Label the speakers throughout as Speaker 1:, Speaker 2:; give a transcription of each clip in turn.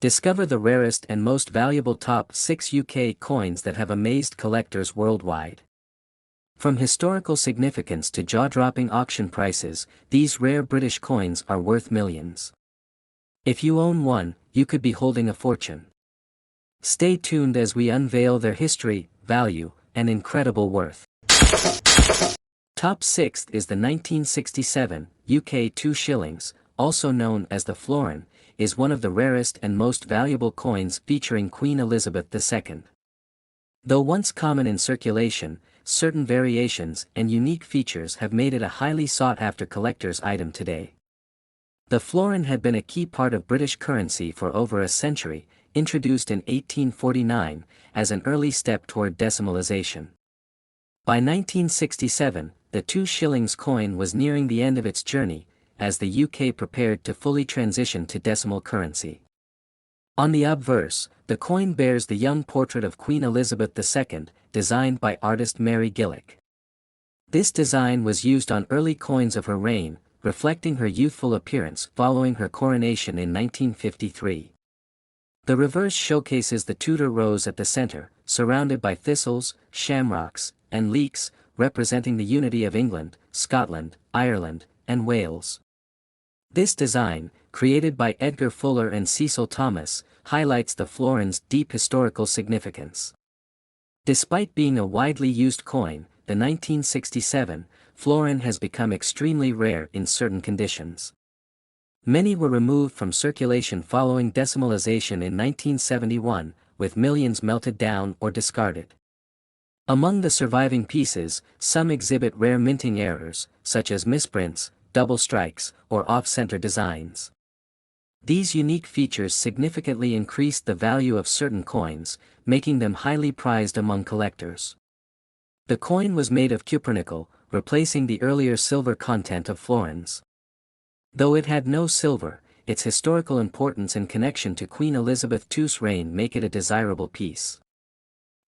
Speaker 1: Discover the rarest and most valuable top 6 UK coins that have amazed collectors worldwide. From historical significance to jaw-dropping auction prices, these rare British coins are worth millions. If you own one, you could be holding a fortune. Stay tuned as we unveil their history, value, and incredible worth. Top 6th is the 1967 UK 2 shillings, also known as the florin, is one of the rarest and most valuable coins featuring Queen Elizabeth II. Though once common in circulation, certain variations and unique features have made it a highly sought-after collector's item today. The florin had been a key part of British currency for over a century, introduced in 1849, as an early step toward decimalization. By 1967, the 2 shillings coin was nearing the end of its journey, as the UK prepared to fully transition to decimal currency. On the obverse, the coin bears the young portrait of Queen Elizabeth II, designed by artist Mary Gillick. This design was used on early coins of her reign, reflecting her youthful appearance following her coronation in 1953. The reverse showcases the Tudor rose at the center, surrounded by thistles, shamrocks, and leeks, representing the unity of England, Scotland, Ireland, and Wales. This design, created by Edgar Fuller and Cecil Thomas, highlights the florin's deep historical significance. Despite being a widely used coin, the 1967 florin has become extremely rare in certain conditions. Many were removed from circulation following decimalization in 1971, with millions melted down or discarded. Among the surviving pieces, some exhibit rare minting errors, such as misprints, double strikes, or off-center designs. These unique features significantly increased the value of certain coins, making them highly prized among collectors. The coin was made of cupronickel, replacing the earlier silver content of florins. Though it had no silver, its historical importance and connection to Queen Elizabeth II's reign make it a desirable piece.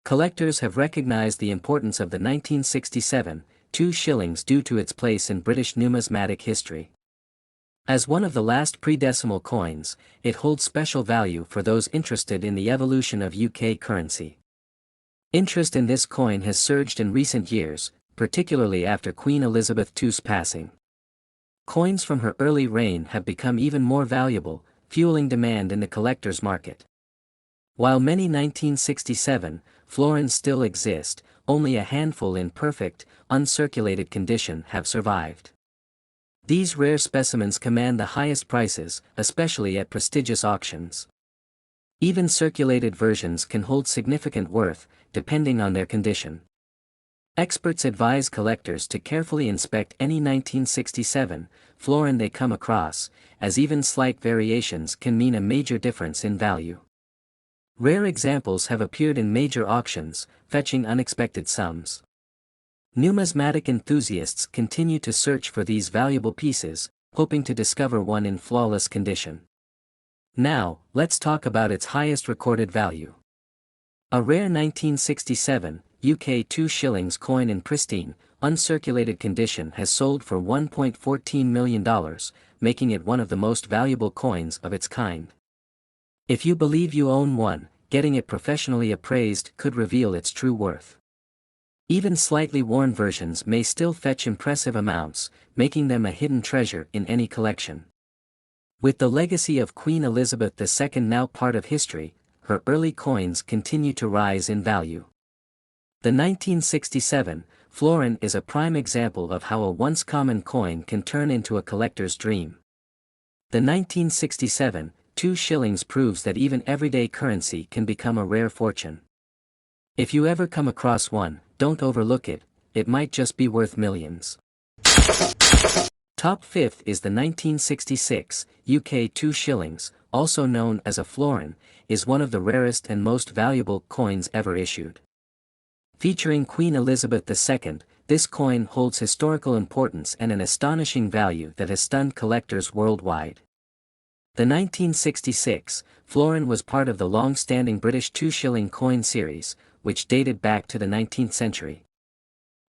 Speaker 1: Collectors have recognized the importance of the 1967 2 shillings due to its place in British numismatic history. As one of the last pre-decimal coins, it holds special value for those interested in the evolution of UK currency. Interest in this coin has surged in recent years, particularly after Queen Elizabeth II's passing. Coins from her early reign have become even more valuable, fueling demand in the collector's market. While many 1967 florins still exist, only a handful in perfect, uncirculated condition have survived. These rare specimens command the highest prices, especially at prestigious auctions. Even circulated versions can hold significant worth, depending on their condition. Experts advise collectors to carefully inspect any 1967 florin they come across, as even slight variations can mean a major difference in value. Rare examples have appeared in major auctions, fetching unexpected sums. Numismatic enthusiasts continue to search for these valuable pieces, hoping to discover one in flawless condition. Now, let's talk about its highest recorded value. A rare 1967 UK 2 shillings coin in pristine, uncirculated condition has sold for $1.14 million, making it one of the most valuable coins of its kind. If you believe you own one, getting it professionally appraised could reveal its true worth. Even slightly worn versions may still fetch impressive amounts, making them a hidden treasure in any collection. With the legacy of Queen Elizabeth II now part of history, her early coins continue to rise in value. The 1967 florin is a prime example of how a once common coin can turn into a collector's dream. The 1967 2 shillings proves that even everyday currency can become a rare fortune. If you ever come across one, don't overlook it, it might just be worth millions. Top 5th is the 1966 UK 2 shillings, also known as a florin, is one of the rarest and most valuable coins ever issued. Featuring Queen Elizabeth II, this coin holds historical importance and an astonishing value that has stunned collectors worldwide. The 1966 florin was part of the long-standing British 2 shilling coin series, which dated back to the 19th century.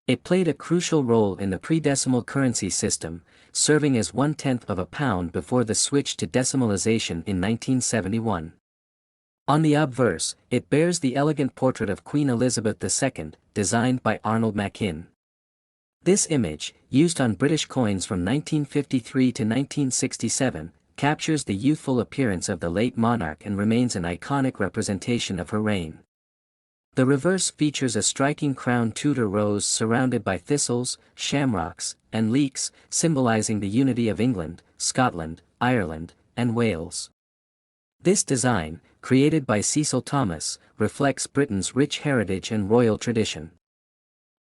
Speaker 1: It played a crucial role in the pre-decimal currency system, serving as 1/10 of a pound before the switch to decimalization in 1971. On the obverse, it bears the elegant portrait of Queen Elizabeth II, designed by Arnold Machin. This image, used on British coins from 1953 to 1967, captures the youthful appearance of the late monarch and remains an iconic representation of her reign. The reverse features a striking crown Tudor rose surrounded by thistles, shamrocks, and leeks, symbolizing the unity of England, Scotland, Ireland, and Wales. This design, created by Cecil Thomas, reflects Britain's rich heritage and royal tradition.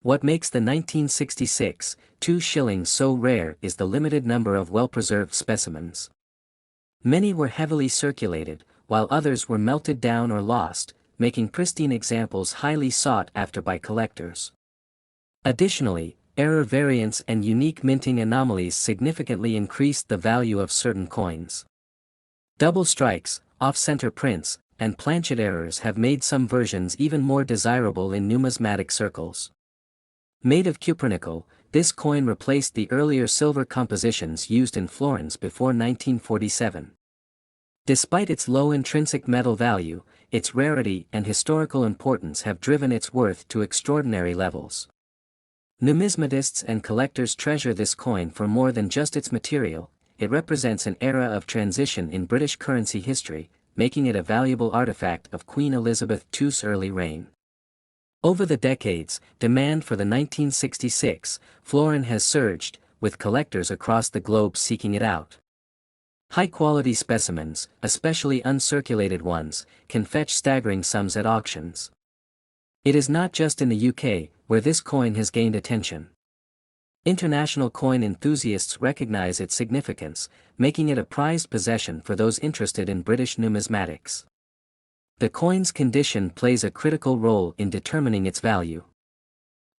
Speaker 1: What makes the 1966 2 shillings so rare is the limited number of well-preserved specimens. Many were heavily circulated, while others were melted down or lost, making pristine examples highly sought after by collectors. Additionally, error variants and unique minting anomalies significantly increased the value of certain coins. Double strikes, off-center prints, and planchet errors have made some versions even more desirable in numismatic circles. Made of cupronickel, this coin replaced the earlier silver compositions used in florins before 1947. Despite its low intrinsic metal value, its rarity and historical importance have driven its worth to extraordinary levels. Numismatists and collectors treasure this coin for more than just its material. It represents an era of transition in British currency history, making it a valuable artifact of Queen Elizabeth II's early reign. Over the decades, demand for the 1966 florin has surged, with collectors across the globe seeking it out. High-quality specimens, especially uncirculated ones, can fetch staggering sums at auctions. It is not just in the UK, where this coin has gained attention. International coin enthusiasts recognize its significance, making it a prized possession for those interested in British numismatics. The coin's condition plays a critical role in determining its value.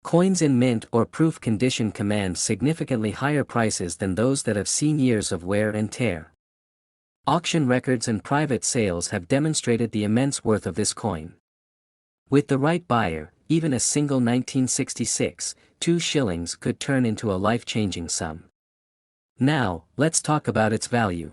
Speaker 1: Coins in mint or proof condition command significantly higher prices than those that have seen years of wear and tear. Auction records and private sales have demonstrated the immense worth of this coin. With the right buyer, even a single 1966 2 shillings could turn into a life-changing sum. Now, let's talk about its value.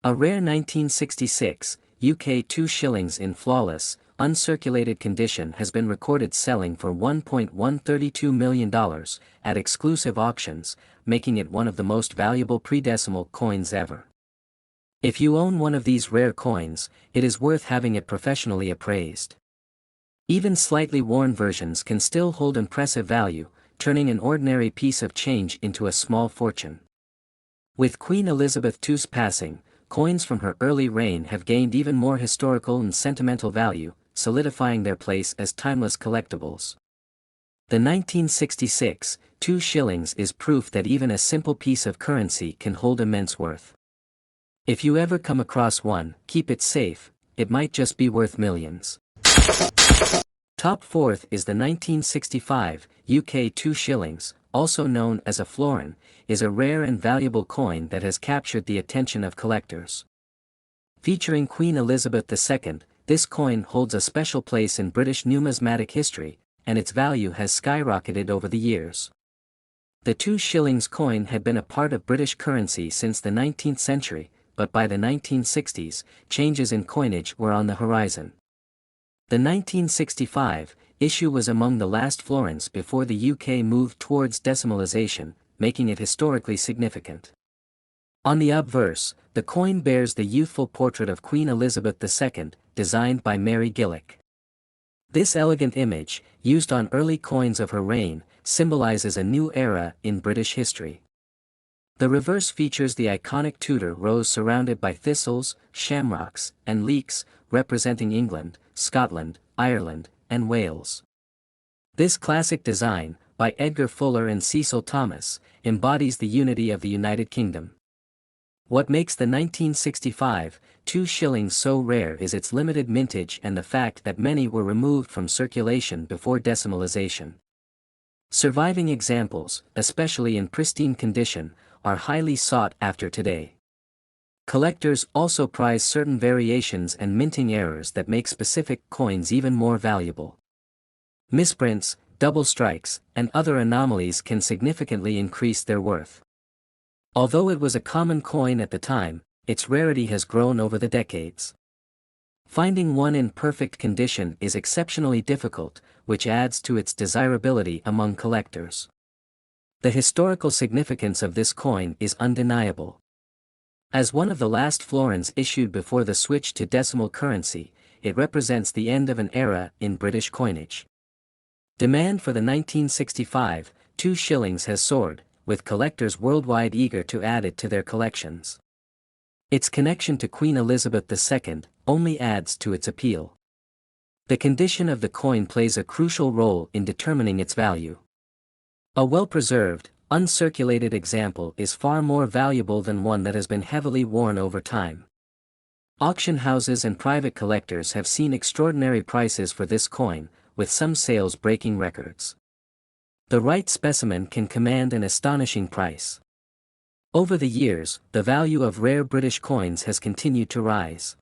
Speaker 1: A rare 1966 UK 2 shillings in flawless, uncirculated condition has been recorded selling for $1.132 million at exclusive auctions, making it one of the most valuable pre-decimal coins ever. If you own one of these rare coins, it is worth having it professionally appraised. Even slightly worn versions can still hold impressive value, turning an ordinary piece of change into a small fortune. With Queen Elizabeth II's passing, coins from her early reign have gained even more historical and sentimental value, solidifying their place as timeless collectibles. The 1966 2 shillings is proof that even a simple piece of currency can hold immense worth. If you ever come across one, keep it safe, it might just be worth millions. Top fourth is the 1965 UK 2 shillings, also known as a florin, is a rare and valuable coin that has captured the attention of collectors. Featuring Queen Elizabeth II, this coin holds a special place in British numismatic history, and its value has skyrocketed over the years. The 2 shillings coin had been a part of British currency since the 19th century, but by the 1960s, changes in coinage were on the horizon. The 1965 issue was among the last florins before the UK moved towards decimalization, making it historically significant. On the obverse, the coin bears the youthful portrait of Queen Elizabeth II, designed by Mary Gillick. This elegant image, used on early coins of her reign, symbolizes a new era in British history. The reverse features the iconic Tudor rose surrounded by thistles, shamrocks, and leeks, representing England, Scotland, Ireland, and Wales. This classic design, by Edgar Fuller and Cecil Thomas, embodies the unity of the United Kingdom. What makes the 1965 2 shillings so rare is its limited mintage and the fact that many were removed from circulation before decimalization. Surviving examples, especially in pristine condition, are highly sought after today. Collectors also prize certain variations and minting errors that make specific coins even more valuable. Misprints, double strikes, and other anomalies can significantly increase their worth. Although it was a common coin at the time, its rarity has grown over the decades. Finding one in perfect condition is exceptionally difficult, which adds to its desirability among collectors. The historical significance of this coin is undeniable. As one of the last florins issued before the switch to decimal currency, it represents the end of an era in British coinage. Demand for the 1965 2 shillings has soared, with collectors worldwide eager to add it to their collections. Its connection to Queen Elizabeth II only adds to its appeal. The condition of the coin plays a crucial role in determining its value. A well-preserved, uncirculated example is far more valuable than one that has been heavily worn over time. Auction houses and private collectors have seen extraordinary prices for this coin, with some sales breaking records. The right specimen can command an astonishing price. Over the years, the value of rare British coins has continued to rise.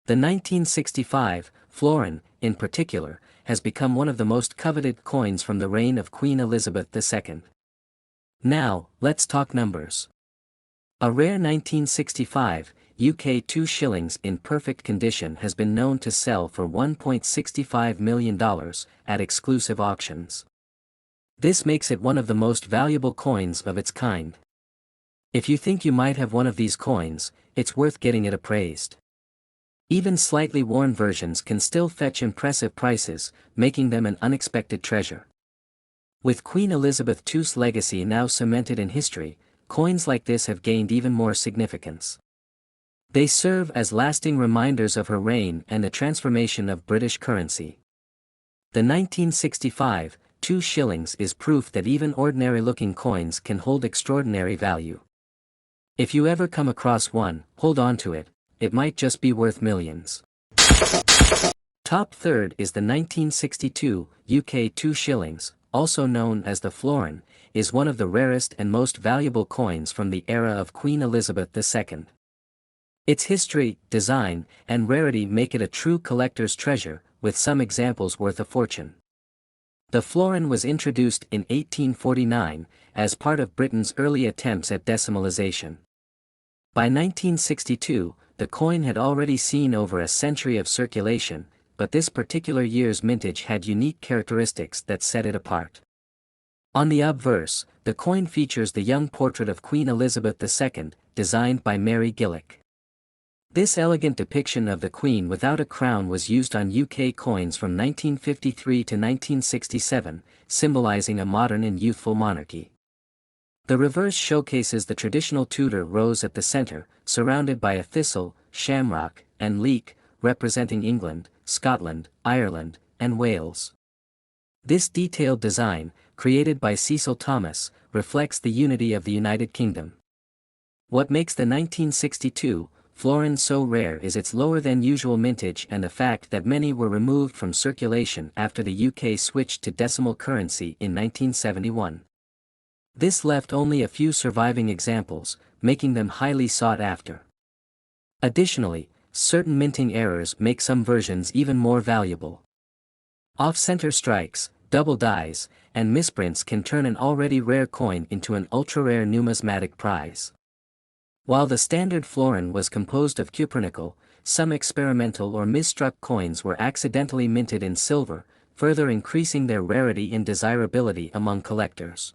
Speaker 1: The 1965 florin, in particular, has become one of the most coveted coins from the reign of Queen Elizabeth II. Now, let's talk numbers. A rare 1965 UK 2 shillings in perfect condition has been known to sell for $1.65 million at exclusive auctions. This makes it one of the most valuable coins of its kind. If you think you might have one of these coins, it's worth getting it appraised. Even slightly worn versions can still fetch impressive prices, making them an unexpected treasure. With Queen Elizabeth II's legacy now cemented in history, coins like this have gained even more significance. They serve as lasting reminders of her reign and the transformation of British currency. The 1965 2 shillings is proof that even ordinary-looking coins can hold extraordinary value. If you ever come across one, hold on to it, it might just be worth millions. Top third is the 1962 UK 2 shillings, also known as the florin, is one of the rarest and most valuable coins from the era of Queen Elizabeth II. Its history, design, and rarity make it a true collector's treasure, with some examples worth a fortune. The florin was introduced in 1849, as part of Britain's early attempts at decimalization. By 1962, the coin had already seen over a century of circulation, but this particular year's mintage had unique characteristics that set it apart. On the obverse, the coin features the young portrait of Queen Elizabeth II, designed by Mary Gillick. This elegant depiction of the Queen without a crown was used on UK coins from 1953 to 1967, symbolizing a modern and youthful monarchy. The reverse showcases the traditional Tudor rose at the center, surrounded by a thistle, shamrock, and leek, representing England, Scotland, Ireland, and Wales. This detailed design, created by Cecil Thomas, reflects the unity of the United Kingdom. What makes the 1962 florin so rare is its lower-than-usual mintage and the fact that many were removed from circulation after the UK switched to decimal currency in 1971. This left only a few surviving examples, making them highly sought after. Additionally, certain minting errors make some versions even more valuable. Off-center strikes, double dies, and misprints can turn an already rare coin into an ultra-rare numismatic prize. While the standard florin was composed of cupronickel, some experimental or misstruck coins were accidentally minted in silver, further increasing their rarity and desirability among collectors.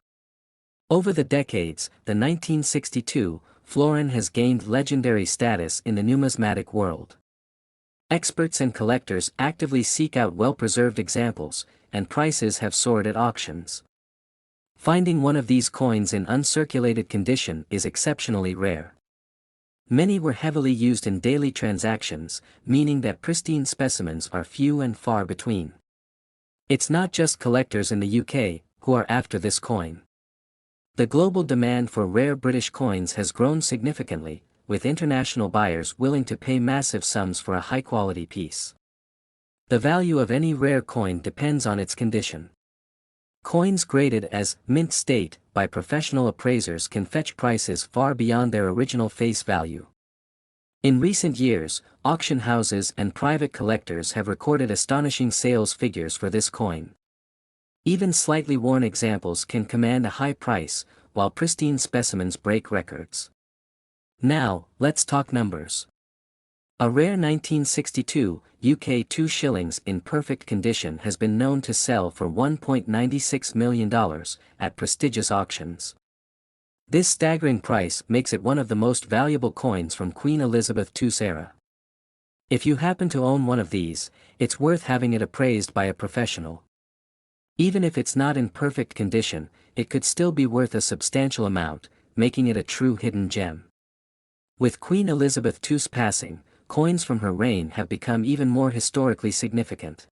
Speaker 1: Over the decades, the 1962 florin has gained legendary status in the numismatic world. Experts and collectors actively seek out well-preserved examples, and prices have soared at auctions. Finding one of these coins in uncirculated condition is exceptionally rare. Many were heavily used in daily transactions, meaning that pristine specimens are few and far between. It's not just collectors in the UK who are after this coin. The global demand for rare British coins has grown significantly, with international buyers willing to pay massive sums for a high-quality piece. The value of any rare coin depends on its condition. Coins graded as mint state by professional appraisers can fetch prices far beyond their original face value. In recent years, auction houses and private collectors have recorded astonishing sales figures for this coin. Even slightly worn examples can command a high price, while pristine specimens break records. Now, let's talk numbers. A rare 1962 UK 2 shillings in perfect condition has been known to sell for $1.96 million at prestigious auctions. This staggering price makes it one of the most valuable coins from Queen Elizabeth II's era. If you happen to own one of these, it's worth having it appraised by a professional. Even if it's not in perfect condition, it could still be worth a substantial amount, making it a true hidden gem. With Queen Elizabeth II's passing, coins from her reign have become even more historically significant.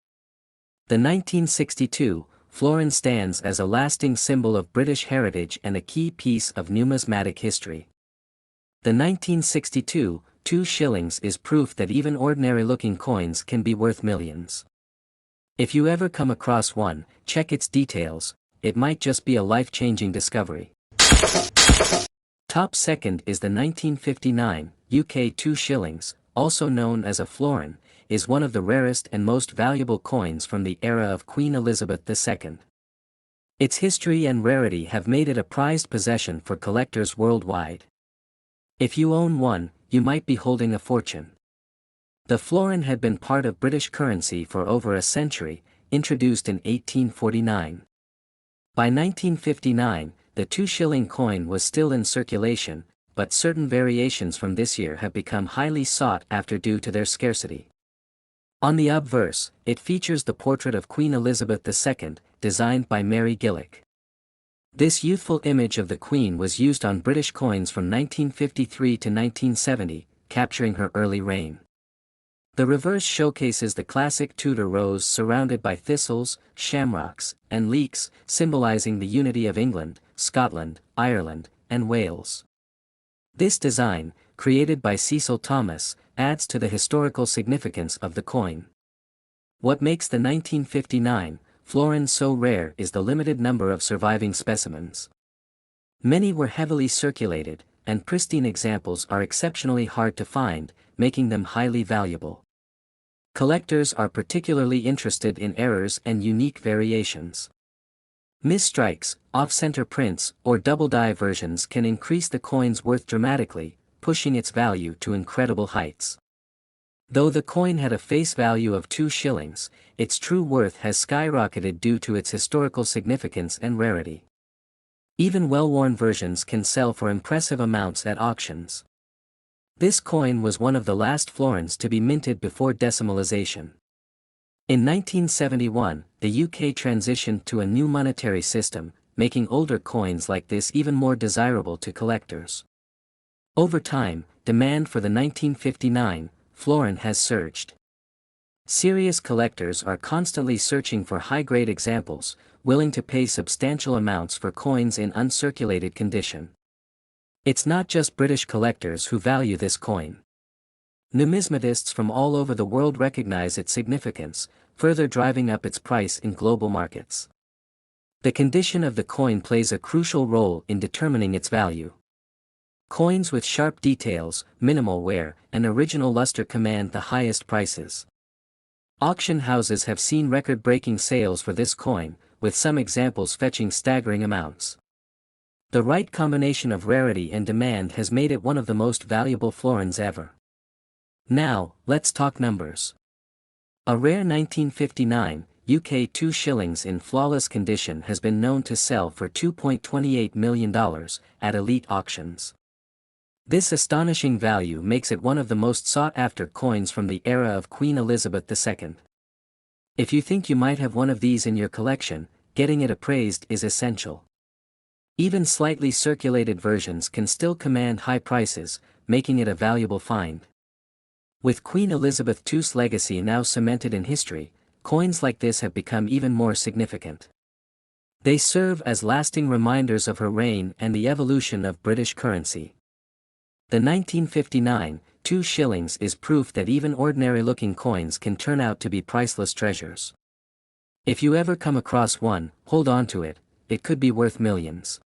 Speaker 1: The 1962 florin stands as a lasting symbol of British heritage and a key piece of numismatic history. The 1962 2 shillings is proof that even ordinary-looking coins can be worth millions. If you ever come across one, check its details, it might just be a life-changing discovery. Top second is the 1959 UK 2 shillings, also known as a florin, is one of the rarest and most valuable coins from the era of Queen Elizabeth II. Its history and rarity have made it a prized possession for collectors worldwide. If you own one, you might be holding a fortune. The florin had been part of British currency for over a century, introduced in 1849. By 1959, the 2-shilling coin was still in circulation, but certain variations from this year have become highly sought after due to their scarcity. On the obverse, it features the portrait of Queen Elizabeth II, designed by Mary Gillick. This youthful image of the Queen was used on British coins from 1953 to 1970, capturing her early reign. The reverse showcases the classic Tudor rose surrounded by thistles, shamrocks, and leeks, symbolizing the unity of England, Scotland, Ireland, and Wales. This design, created by Cecil Thomas, adds to the historical significance of the coin. What makes the 1959 florin so rare is the limited number of surviving specimens. Many were heavily circulated, and pristine examples are exceptionally hard to find, making them highly valuable. Collectors are particularly interested in errors and unique variations. Misstrikes, off-center prints, or double-die versions can increase the coin's worth dramatically, pushing its value to incredible heights. Though the coin had a face value of 2 shillings, its true worth has skyrocketed due to its historical significance and rarity. Even well-worn versions can sell for impressive amounts at auctions. This coin was one of the last florins to be minted before decimalization. In 1971, the UK transitioned to a new monetary system, making older coins like this even more desirable to collectors. Over time, demand for the 1959 florin has surged. Serious collectors are constantly searching for high-grade examples, willing to pay substantial amounts for coins in uncirculated condition. It's not just British collectors who value this coin. Numismatists from all over the world recognize its significance, further driving up its price in global markets. The condition of the coin plays a crucial role in determining its value. Coins with sharp details, minimal wear, and original luster command the highest prices. Auction houses have seen record-breaking sales for this coin, with some examples fetching staggering amounts. The right combination of rarity and demand has made it one of the most valuable florins ever. Now, let's talk numbers. A rare 1959 UK 2 shillings in flawless condition has been known to sell for $2.28 million at elite auctions. This astonishing value makes it one of the most sought-after coins from the era of Queen Elizabeth II. If you think you might have one of these in your collection, getting it appraised is essential. Even slightly circulated versions can still command high prices, making it a valuable find. With Queen Elizabeth II's legacy now cemented in history, coins like this have become even more significant. They serve as lasting reminders of her reign and the evolution of British currency. The 1959 2 shillings is proof that even ordinary-looking coins can turn out to be priceless treasures. If you ever come across one, hold on to it, it could be worth millions.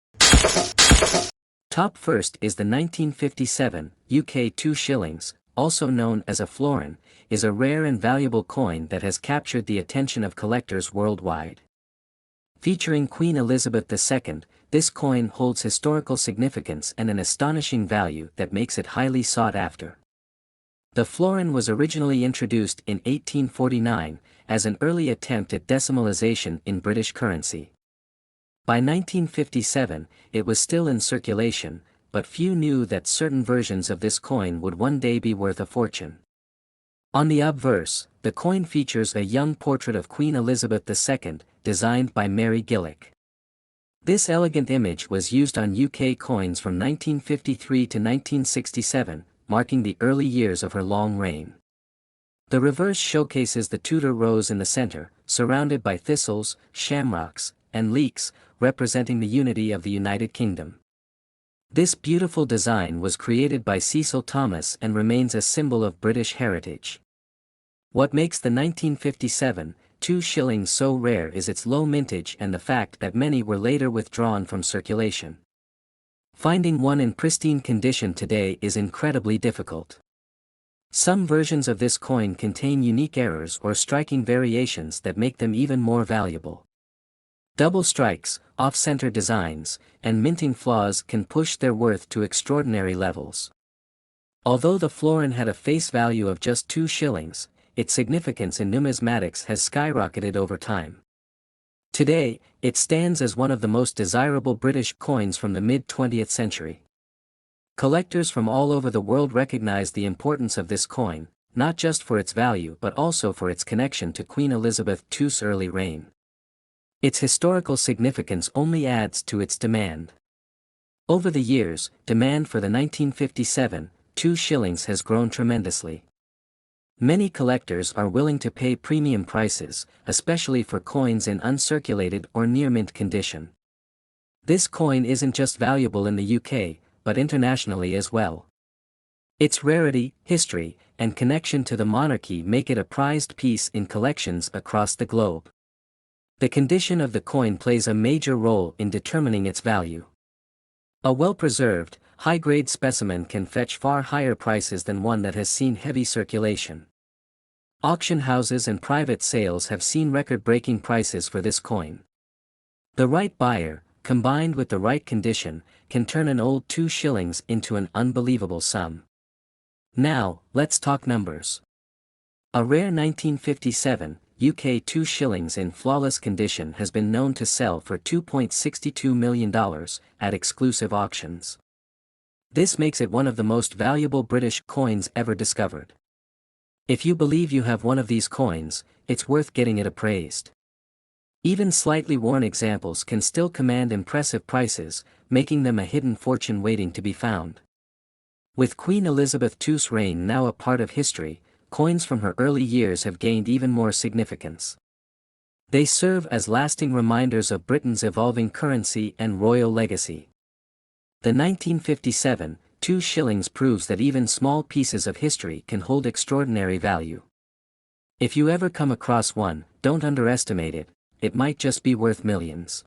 Speaker 1: Top first is the 1957 UK 2 shillings, also known as a florin, is a rare and valuable coin that has captured the attention of collectors worldwide. Featuring Queen Elizabeth II, this coin holds historical significance and an astonishing value that makes it highly sought after. The florin was originally introduced in 1849, as an early attempt at decimalization in British currency. By 1957, it was still in circulation, but few knew that certain versions of this coin would one day be worth a fortune. On the obverse, the coin features a young portrait of Queen Elizabeth II, designed by Mary Gillick. This elegant image was used on UK coins from 1953 to 1967, marking the early years of her long reign. The reverse showcases the Tudor rose in the center, surrounded by thistles, shamrocks, and leeks, representing the unity of the United Kingdom. This beautiful design was created by Cecil Thomas and remains a symbol of British heritage. What makes the 1957 2 shillings so rare is its low mintage and the fact that many were later withdrawn from circulation. Finding one in pristine condition today is incredibly difficult. Some versions of this coin contain unique errors or striking variations that make them even more valuable. Double strikes, off-center designs, and minting flaws can push their worth to extraordinary levels. Although the florin had a face value of just 2 shillings, its significance in numismatics has skyrocketed over time. Today, it stands as one of the most desirable British coins from the mid-20th century. Collectors from all over the world recognize the importance of this coin, not just for its value but also for its connection to Queen Elizabeth II's early reign. Its historical significance only adds to its demand. Over the years, demand for the 1957 2 shillings has grown tremendously. Many collectors are willing to pay premium prices, especially for coins in uncirculated or near-mint condition. This coin isn't just valuable in the UK, but internationally as well. Its rarity, history, and connection to the monarchy make it a prized piece in collections across the globe. The condition of the coin plays a major role in determining its value. A well-preserved, high-grade specimen can fetch far higher prices than one that has seen heavy circulation. Auction houses and private sales have seen record-breaking prices for this coin. The right buyer, combined with the right condition, can turn an old 2 shillings into an unbelievable sum. Now, let's talk numbers. A rare 1957 UK 2 shillings in flawless condition has been known to sell for $2.62 million at exclusive auctions. This makes it one of the most valuable British coins ever discovered. If you believe you have one of these coins, it's worth getting it appraised. Even slightly worn examples can still command impressive prices, making them a hidden fortune waiting to be found. With Queen Elizabeth II's reign now a part of history, coins from her early years have gained even more significance. They serve as lasting reminders of Britain's evolving currency and royal legacy. The 1957 2 shillings proves that even small pieces of history can hold extraordinary value. If you ever come across one, don't underestimate it, it might just be worth millions.